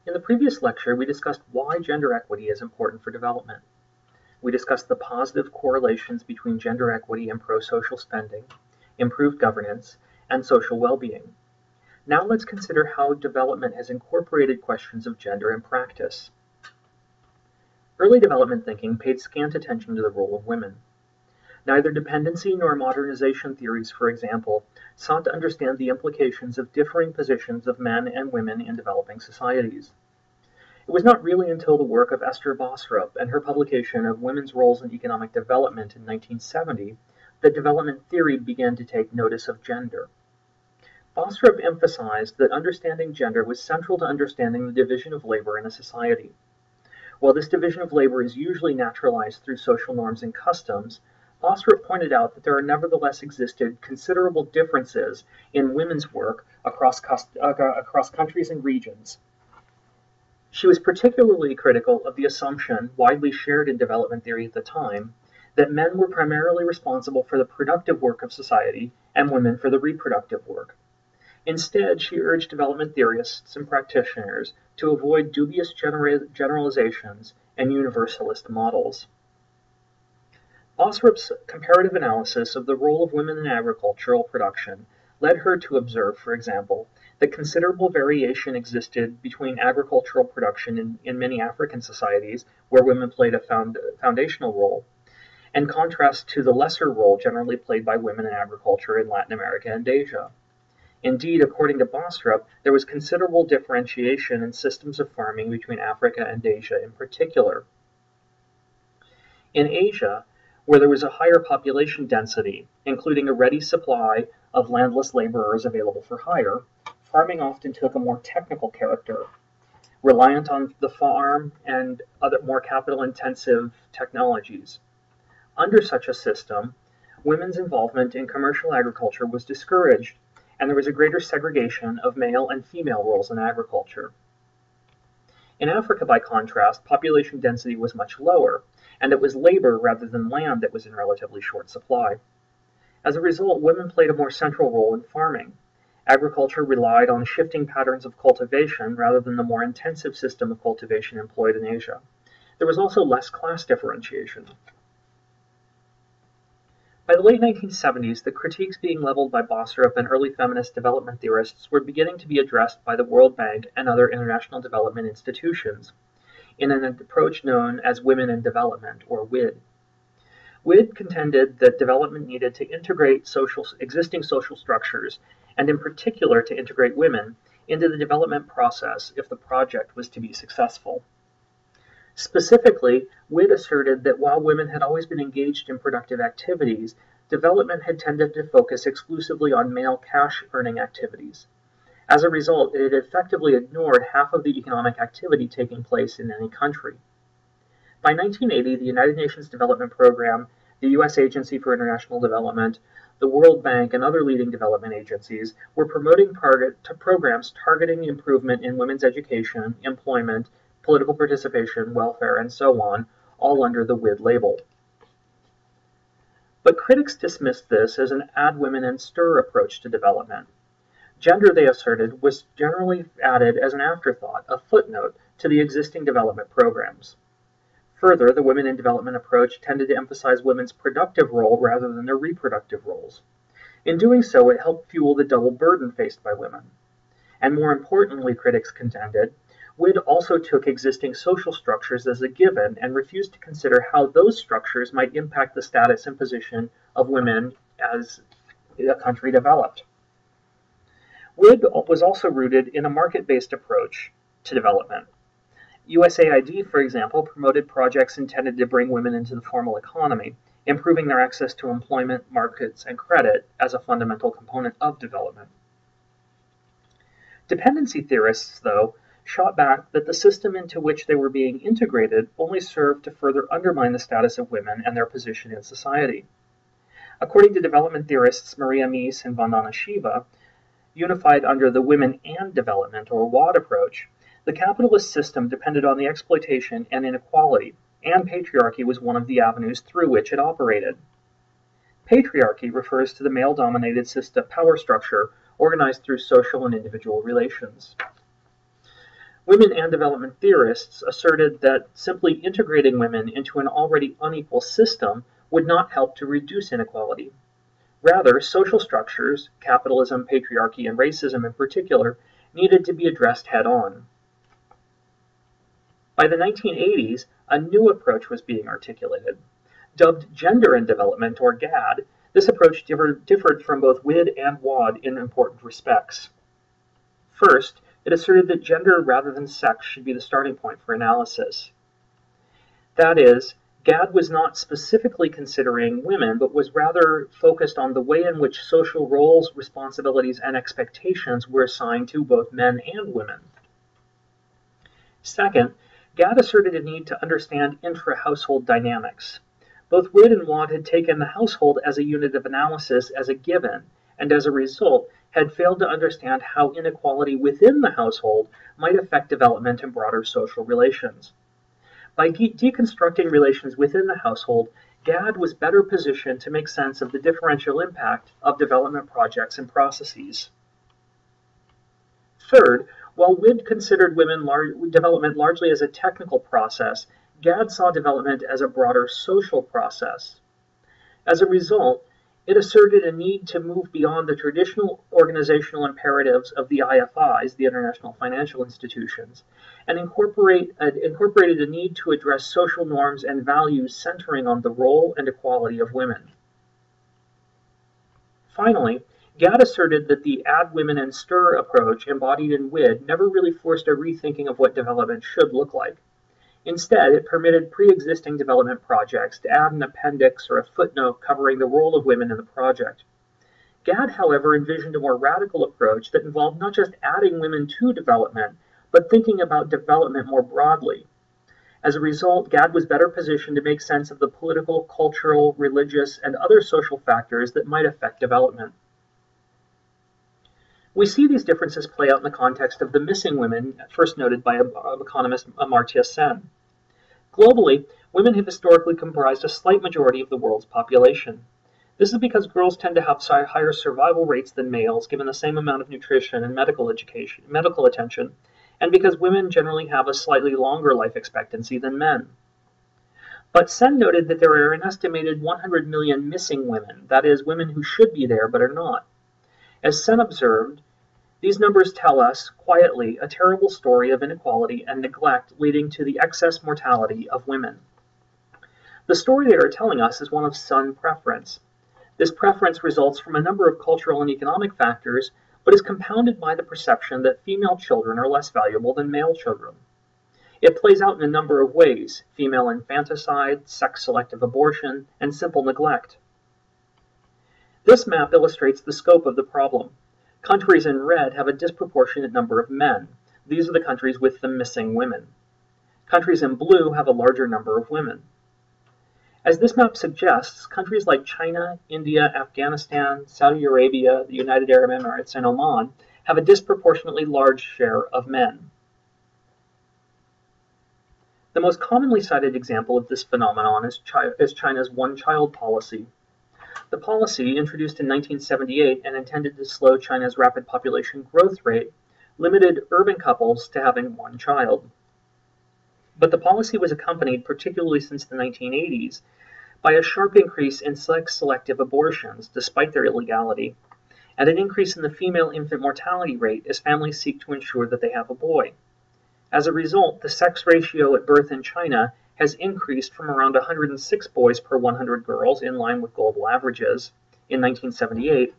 In the previous lecture, we discussed why gender equity is important for development. We discussed the positive correlations between gender equity and pro-social spending, improved governance, and social well-being. Now let's consider how development has incorporated questions of gender in practice. Early development thinking paid scant attention to the role of women. Neither dependency nor modernization theories, for example, sought to understand the implications of differing positions of men and women in developing societies. It was not really until the work of Esther Bosrup and her publication of Women's Roles in Economic Development in 1970 that development theory began to take notice of gender. Bosrup emphasized that understanding gender was central to understanding the division of labor in a society. While this division of labor is usually naturalized through social norms and customs, Bosrup pointed out that there are nevertheless existed considerable differences in women's work across countries and regions. She was particularly critical of the assumption, widely shared in development theory at the time, that men were primarily responsible for the productive work of society and women for the reproductive work. Instead, she urged development theorists and practitioners to avoid dubious generalizations and universalist models. Bosrup's comparative analysis of the role of women in agricultural production led her to observe, for example, that considerable variation existed between agricultural production in many African societies, where women played a foundational role, in contrast to the lesser role generally played by women in agriculture in Latin America and Asia. Indeed, according to Bosrup, there was considerable differentiation in systems of farming between Africa and Asia in particular. In Asia, where there was a higher population density, including a ready supply of landless laborers available for hire, farming often took a more technical character, reliant on the farm and other more capital-intensive technologies. Under such a system, women's involvement in commercial agriculture was discouraged, and there was a greater segregation of male and female roles in agriculture. In Africa, by contrast, population density was much lower, and it was labor rather than land that was in relatively short supply. As a result, women played a more central role in farming. Agriculture relied on shifting patterns of cultivation rather than the more intensive system of cultivation employed in Asia. There was also less class differentiation. By the late 1970s, the critiques being leveled by Bosrup and early feminist development theorists were beginning to be addressed by the World Bank and other international development institutions in an approach known as Women in Development, or WID. WID contended that development needed to integrate existing social structures, and in particular to integrate women, into the development process if the project was to be successful. Specifically, WID asserted that while women had always been engaged in productive activities, development had tended to focus exclusively on male cash-earning activities. As a result, it had effectively ignored half of the economic activity taking place in any country. By 1980, the United Nations Development Program, the U.S. Agency for International Development, the World Bank, and other leading development agencies were promoting programs targeting improvement in women's education, employment, political participation, welfare, and so on, all under the WID label. But critics dismissed this as an add women and stir approach to development. Gender, they asserted, was generally added as an afterthought, a footnote, to the existing development programs. Further, the Women in Development approach tended to emphasize women's productive role rather than their reproductive roles. In doing so, it helped fuel the double burden faced by women. And more importantly, critics contended, WID also took existing social structures as a given and refused to consider how those structures might impact the status and position of women as a country developed. WID was also rooted in a market-based approach to development. USAID, for example, promoted projects intended to bring women into the formal economy, improving their access to employment, markets, and credit as a fundamental component of development. Dependency theorists, though, shot back that the system into which they were being integrated only served to further undermine the status of women and their position in society. According to development theorists Maria Mies and Vandana Shiva, unified under the Women and Development, or WAD approach, the capitalist system depended on the exploitation and inequality, and patriarchy was one of the avenues through which it operated. Patriarchy refers to the male-dominated system power structure organized through social and individual relations. Women and development theorists asserted that simply integrating women into an already unequal system would not help to reduce inequality. Rather, social structures, capitalism, patriarchy, and racism in particular, needed to be addressed head-on. By the 1980s, a new approach was being articulated. Dubbed Gender in Development, or GAD, this approach differed from both WID and WAD in important respects. First, it asserted that gender rather than sex should be the starting point for analysis. That is, GAD was not specifically considering women, but was rather focused on the way in which social roles, responsibilities, and expectations were assigned to both men and women. Second, GAD asserted a need to understand intra-household dynamics. Both WID and WAD had taken the household as a unit of analysis as a given, and as a result, had failed to understand how inequality within the household might affect development and broader social relations. By deconstructing relations within the household, GAD was better positioned to make sense of the differential impact of development projects and processes. Third, while WID considered development largely as a technical process, GAD saw development as a broader social process. As a result, it asserted a need to move beyond the traditional organizational imperatives of the IFIs, the International Financial Institutions, and incorporated a need to address social norms and values centering on the role and equality of women. Finally, GAD asserted that the Add Women and Stir approach embodied in WID never really forced a rethinking of what development should look like. Instead, it permitted pre-existing development projects to add an appendix or a footnote covering the role of women in the project. GAD, however, envisioned a more radical approach that involved not just adding women to development, but thinking about development more broadly. As a result, GAD was better positioned to make sense of the political, cultural, religious, and other social factors that might affect development. We see these differences play out in the context of the missing women first noted by economist Amartya Sen. Globally, women have historically comprised a slight majority of the world's population. This is because girls tend to have higher survival rates than males, given the same amount of nutrition and medical attention, and because women generally have a slightly longer life expectancy than men. But Sen noted that there are an estimated 100 million missing women, that is, women who should be there but are not. As Sen observed, these numbers tell us, quietly, a terrible story of inequality and neglect leading to the excess mortality of women. The story they are telling us is one of son preference. This preference results from a number of cultural and economic factors, but is compounded by the perception that female children are less valuable than male children. It plays out in a number of ways: female infanticide, sex-selective abortion, and simple neglect. This map illustrates the scope of the problem. Countries in red have a disproportionate number of men. These are the countries with the missing women. Countries in blue have a larger number of women. As this map suggests, countries like China, India, Afghanistan, Saudi Arabia, the United Arab Emirates, and Oman have a disproportionately large share of men. The most commonly cited example of this phenomenon is China's one-child policy. The policy, introduced in 1978 and intended to slow China's rapid population growth rate, limited urban couples to having one child. But the policy was accompanied, particularly since the 1980s, by a sharp increase in sex-selective abortions, despite their illegality, and an increase in the female infant mortality rate as families seek to ensure that they have a boy. As a result, the sex ratio at birth in China has increased from around 106 boys per 100 girls, in line with global averages, in 1978,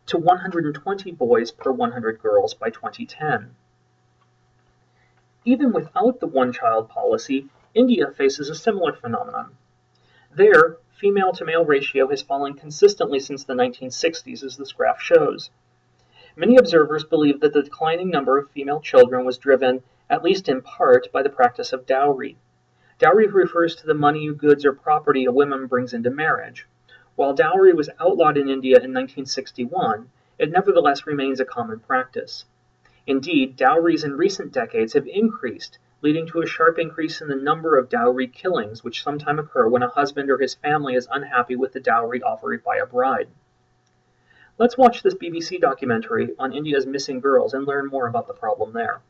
to 120 boys per 100 girls by 2010. Even without the one-child policy, India faces a similar phenomenon. There, female-to-male ratio has fallen consistently since the 1960s, as this graph shows. Many observers believe that the declining number of female children was driven, at least in part, by the practice of dowry. Dowry refers to the money, goods, or property a woman brings into marriage. While dowry was outlawed in India in 1961, it nevertheless remains a common practice. Indeed, dowries in recent decades have increased, leading to a sharp increase in the number of dowry killings, which sometimes occur when a husband or his family is unhappy with the dowry offered by a bride. Let's watch this BBC documentary on India's missing girls and learn more about the problem there.